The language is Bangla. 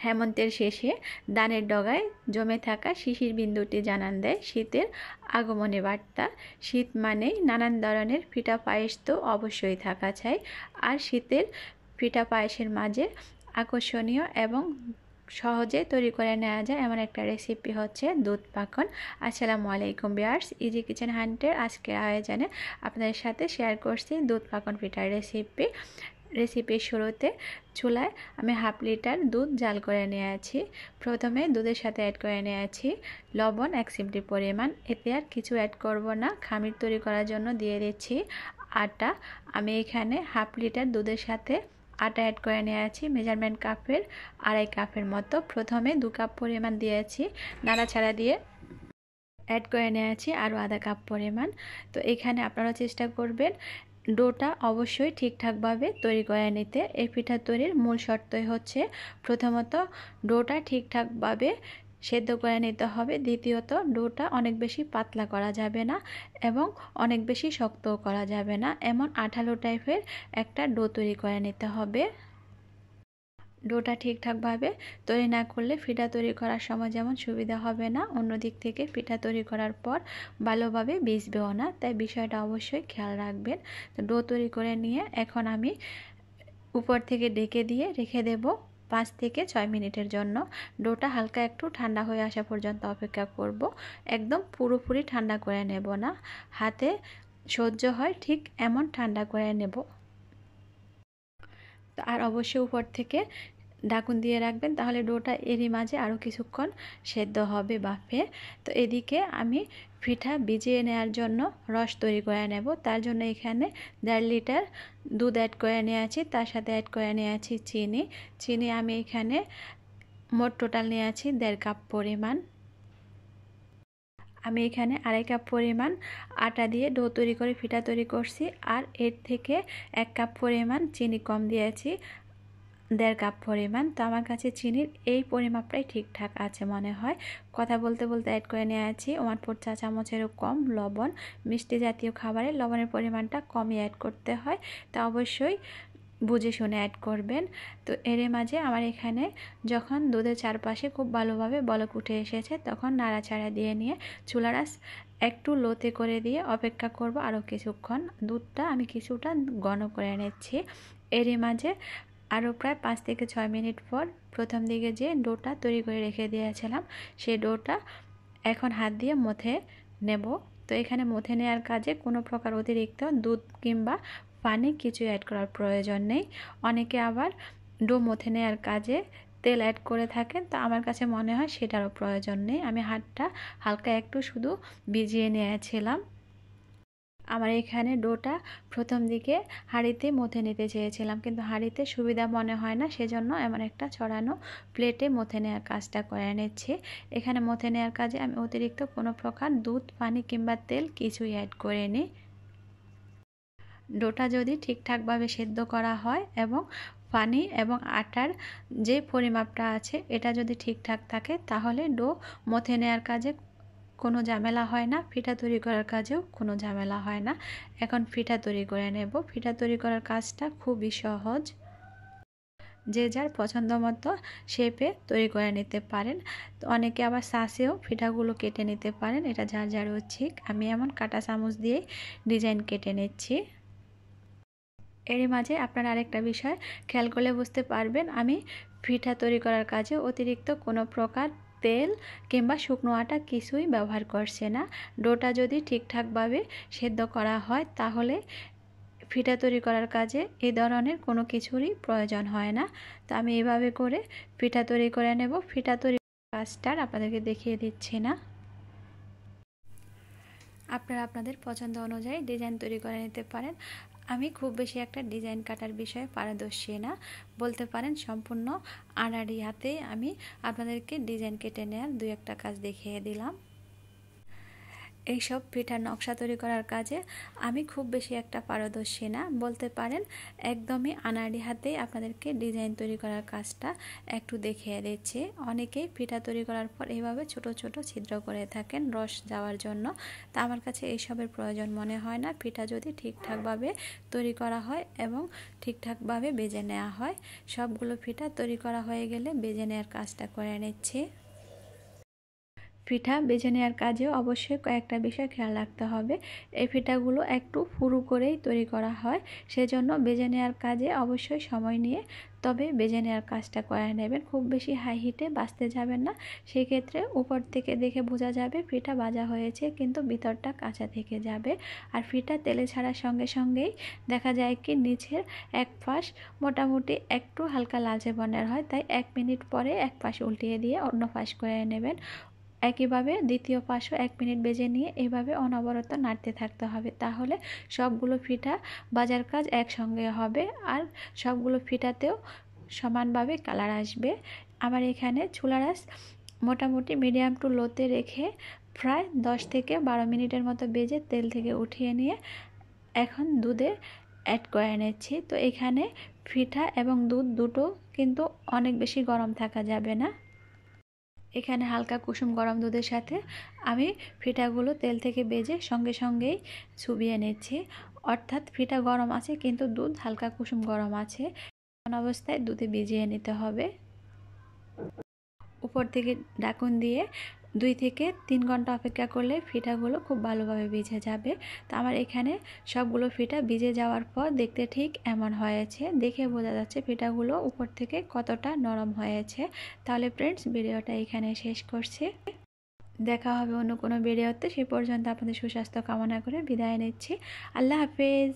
হেমন্তের শেষে ধানের ডগায় জমে থাকা শিশির বিন্দুটি জানান দেয় শীতের আগমনী বার্তা। শীত মানেই নানান ধরনের পিঠা পায়েস তো অবশ্যই থাকা চাই। আর শীতের পিঠা পায়েসের মাঝে আকর্ষণীয় এবং সহজে তৈরি করে নেওয়া যায় এমন একটা রেসিপি হচ্ছে দুধ পাকন। আসসালামু আলাইকুম ভিউয়ার্স, ইজি কিচেন হান্টের আজকের আয়োজনে আপনাদের সাথে শেয়ার করছি দুধ পাকন পিঠার রেসিপির শুরুতে চুলায় আমি হাফ লিটার দুধ জাল করে নিয়েছি। প্রথমে দুধের সাথে অ্যাড করে নিয়েছি লবণ 1 চিমটি পরিমাণ। এতে আর কিছু অ্যাড করব না, খামির তৈরি করার জন্য দিয়ে দিচ্ছি আটা। আমি এখানে হাফ লিটার দুধের সাথে আটা অ্যাড করে নিয়েছি মেজারমেন্ট কাপের 2.5 কাপের মতো। প্রথমে 2 কাপ পরিমাণ দিয়েছি, নাড়াচাড়া দিয়ে অ্যাড করে নিয়েছি আরও আধা কাপ পরিমাণ। তো এখানে আপনারা চেষ্টা করবেন ডোটা অবশ্যই ঠিকঠাকভাবে তৈরি করে নিতে। এই পিঠা তৈরির মূল শর্তই হচ্ছে প্রথমত ডোটা ঠিকঠাকভাবে সেদ্ধ করে নিতে হবে, দ্বিতীয়ত ডোটা অনেক বেশি পাতলা করা যাবে না এবং অনেক বেশি শক্তও করা যাবে না, এমন আঠালো টাইপের একটা ডো তৈরি করে নিতে হবে। ডোটা ঠিকঠাকভাবে তৈরি না করলে পিঠা তৈরি করার সময় যেমন সুবিধা হবে না, অন্য দিক থেকে পিঠা তৈরি করার পর ভালোভাবে ভিজবেও না, তাই বিষয়টা অবশ্যই খেয়াল রাখবেন। তো ডো তৈরি করে নিয়ে এখন আমি উপর থেকে ঢেকে দিয়ে রেখে দেব 5 থেকে 6 মিনিটের জন্য। ডোটা হালকা একটু ঠান্ডা হয়ে আসা পর্যন্ত অপেক্ষা করব। একদম পুরোপুরি ঠান্ডা করে নেব না, হাতে সহ্য হয় ঠিক এমন ঠান্ডা করে নেব। আর অবশ্যই উপর থেকে ঢাকুন দিয়ে রাখবেন, তাহলে ডোটা এরই মাঝে আরও কিছুক্ষণ সেদ্ধ হবে বাফে। তো এদিকে আমি পিঠা ভিজিয়ে নেওয়ার জন্য রস তৈরি করে নেব। তার জন্য এখানে 1.5 লিটার দুধ অ্যাড করে নিয়েছি, তার সাথে অ্যাড করে নিয়েছি চিনি আমি এখানে মোট টোটাল নিয়েছি 1.5 কাপ পরিমাণ। আমি এখানে 2.5 কাপ পরিমাণ আটা দিয়ে ডো তৈরি করে পিঠা তৈরি করছি, আর এর থেকে 1 কাপ পরিমাণ চিনি কম দিয়েছি, 1.5 কাপ পরিমাণ। তো আমার কাছে চিনির এই পরিমাপটাই ঠিকঠাক আছে মনে হয়। কথা বলতে বলতে অ্যাড করে নিয়েছি 1/4 চা চামচেরও কম লবণ। মিষ্টি জাতীয় খাবারে লবণের পরিমাণটা কমই অ্যাড করতে হয়, তা অবশ্যই বুঝে শুনে অ্যাড করবেন। তো এর মাঝে আমার এখানে যখন দুধের চারপাশে খুব ভালোভাবে বলক উঠে এসেছে তখন নাড়াচাড়া দিয়ে নিয়ে চুলার আঁচ একটু লোতে করে দিয়ে অপেক্ষা করব আরও কিছুক্ষণ। দুধটা আমি কিছুটা ঘন করে নিচ্ছি। এর মাঝে আরও প্রায় 5 থেকে 6 মিনিট পর প্রথম দিকে যে ডোটা তৈরি করে রেখে দিয়েছিলাম সেই ডোটা এখন হাত দিয়ে মথে নেব। তো এখানে মথে নেওয়ার কাজে কোনো প্রকার অতিরিক্ত দুধ কিংবা পানি কিছু অ্যাড করার প্রয়োজন নেই। অনেকে আবার ডো মথে নেওয়ার কাজে তেল অ্যাড করে থাকেন, তো আমার কাছে মনে হয় সেটারও প্রয়োজন নেই। আমি হাতটা হালকা একটু শুধু ভিজিয়ে নিয়েছিলাম। আমার এখানে ডোটা প্রথম দিকে হাঁড়িতে মথে নিতে চেয়েছিলাম, কিন্তু হাঁড়িতে সুবিধা মনে হয় না, সেজন্য এমন একটা ছড়ানো প্লেটে মথে নেওয়ার কাজটা করে নিচ্ছি। এখানে মথে নেওয়ার কাজে আমি অতিরিক্ত কোনো প্রকার দুধ পানি কিংবা তেল কিছুই অ্যাড করিনি। ডোটা যদি ঠিকঠাকভাবে সেদ্ধ করা হয় এবং পানি এবং আটার যে পরিমাপটা আছে এটা যদি ঠিকঠাক থাকে তাহলে ডো মথে নেওয়ার কাজে কোনো ঝামেলা হয় না, পিঠা তৈরি করার কাজেও কোনো ঝামেলা হয় না। এখন পিঠা তৈরি করে নেব। পিঠা তৈরি করার কাজটা খুবই সহজ, যে যার পছন্দ মতো শেপে তৈরি করে নিতে পারেন। তো অনেকে আবার সাসেও পিঠাগুলো কেটে নিতে পারেন, এটা যার যার ইচ্ছা। আমি এমন কাঁটা চামচ দিয়ে ডিজাইন কেটে নিচ্ছি। এরই মাঝে আপনারা আরেকটা বিষয় খেয়াল করলে বুঝতে পারবেন, আমি পিঠা তৈরি করার কাজে অতিরিক্ত কোনো প্রকার তেল কিংবা শুকনো আটা কিছুই ব্যবহার করছে না। ডোটা যদি ঠিকঠাকভাবে সেদ্ধ করা হয় তাহলে পিঠা তৈরি করার কাজে এই ধরনের কোনো কিছুরই প্রয়োজন হয় না। তো আমি এভাবে করে পিঠা তৈরি করে নেব। পিঠা তৈরি কাজটা আপনাদেরকে দেখিয়ে দিচ্ছি না, আপনারা আপনাদের পছন্দ অনুযায়ী ডিজাইন তৈরি করে নিতে পারেন। আমি খুব বেশি একটা ডিজাইন কাটার বিষয়ে পারদর্শী না, বলতে পারেন সম্পূর্ণ আড়াআড়ি হাতে আমি আপনাদেরকে ডিজাইন কেটে নেওয়ার 2-1টা কাজ দেখিয়ে দিলাম। এইসব পিঠার নকশা তৈরি করার কাজে আমি খুব বেশি একটা পারদর্শী না, বলতে পারেন একদমই আনাড়ি হাতেই আপনাদেরকে ডিজাইন তৈরি করার কাজটা একটু দেখিয়ে দিচ্ছি। অনেকেই পিঠা তৈরি করার পর এইভাবে ছোট ছোট ছিদ্র করে থাকেন রস যাওয়ার জন্য, তা আমার কাছে এইসবের প্রয়োজন মনে হয় না। পিঠা যদি ঠিকঠাকভাবে তৈরি করা হয় এবং ঠিকঠাকভাবে বেজে নেওয়া হয়। সবগুলো পিঠা তৈরি করা হয়ে গেলে বেজে নেওয়ার কাজটা করে নিচ্ছি। পিঠা বেজে নেওয়ার কাজেও অবশ্যই কয়েকটা বিষয় খেয়াল রাখতে হবে। এই পিঠাগুলো একটু পুরু করেই তৈরি করা হয়, সেজন্য বেজে নেওয়ার কাজে অবশ্যই সময় নিয়ে তবে বেজে নেওয়ার কাজটা করে নেবেন। খুব বেশি হাই হিটে ভাজতে যাবেন না, সেক্ষেত্রে উপর থেকে দেখে বোঝা যাবে পিঠা ভাজা হয়েছে কিন্তু ভিতরটা কাঁচা থেকে যাবে। আর পিঠা তেলে ছাড়ার সঙ্গে সঙ্গেই দেখা যায় কি নিচের এক পাশ মোটামুটি একটু হালকা লালচে বর্ণের হয়, তাই 1 মিনিট পরে এক পাশ উল্টিয়ে দিয়ে অন্য পাশ করে নেবেন। একইভাবে দ্বিতীয় পাশও 1 মিনিট বেজে নিয়ে এভাবে অনবরত নাড়তে থাকতে হবে, তাহলে সবগুলো পিঠা ভাজার কাজ একসঙ্গে হবে আর সবগুলো পিঠাতেও সমানভাবে কালার আসবে। আমার এখানে চুলার আঁচ মোটামুটি মিডিয়াম টু লোতে রেখে প্রায় 10 থেকে 12 মিনিটের মতো বেজে তেল থেকে উঠিয়ে নিয়ে এখন দুধে অ্যাড করে নিচ্ছি। তো এখানে পিঠা এবং দুধ দুটো কিন্তু অনেক বেশি গরম থাকা যাবে না। এখানে হালকা কুসুম গরম দুধের সাথে আমি পিঠাগুলো তেল থেকে বেজে সঙ্গে সঙ্গেই চুবিয়ে নিচ্ছি, অর্থাৎ পিঠা গরম আছে কিন্তু দুধ হালকা কুসুম গরম আছে, এমন অবস্থায় দুধে ভিজিয়ে নিতে হবে। উপর থেকে ঢাকন দিয়ে 2 থেকে 3 ঘন্টা অপেক্ষা করলে পিঠাগুলো খুব ভালোভাবে ভিজে যাবে। তো আমার এখানে সবগুলো পিঠা ভিজে যাওয়ার পর দেখতে ঠিক এমন হয়েছে, দেখে বোঝা যাচ্ছে পিঠাগুলো উপর থেকে কতটা নরম হয়েছে। তাহলে ফ্রেন্ডস, ভিডিওটা এখানে শেষ করছি। দেখা হবে অন্য কোনো ভিডিওতে, সে পর্যন্ত আপনাদের সুস্বাস্থ্য কামনা করে বিদায় নিচ্ছি। আল্লাহ হাফেজ।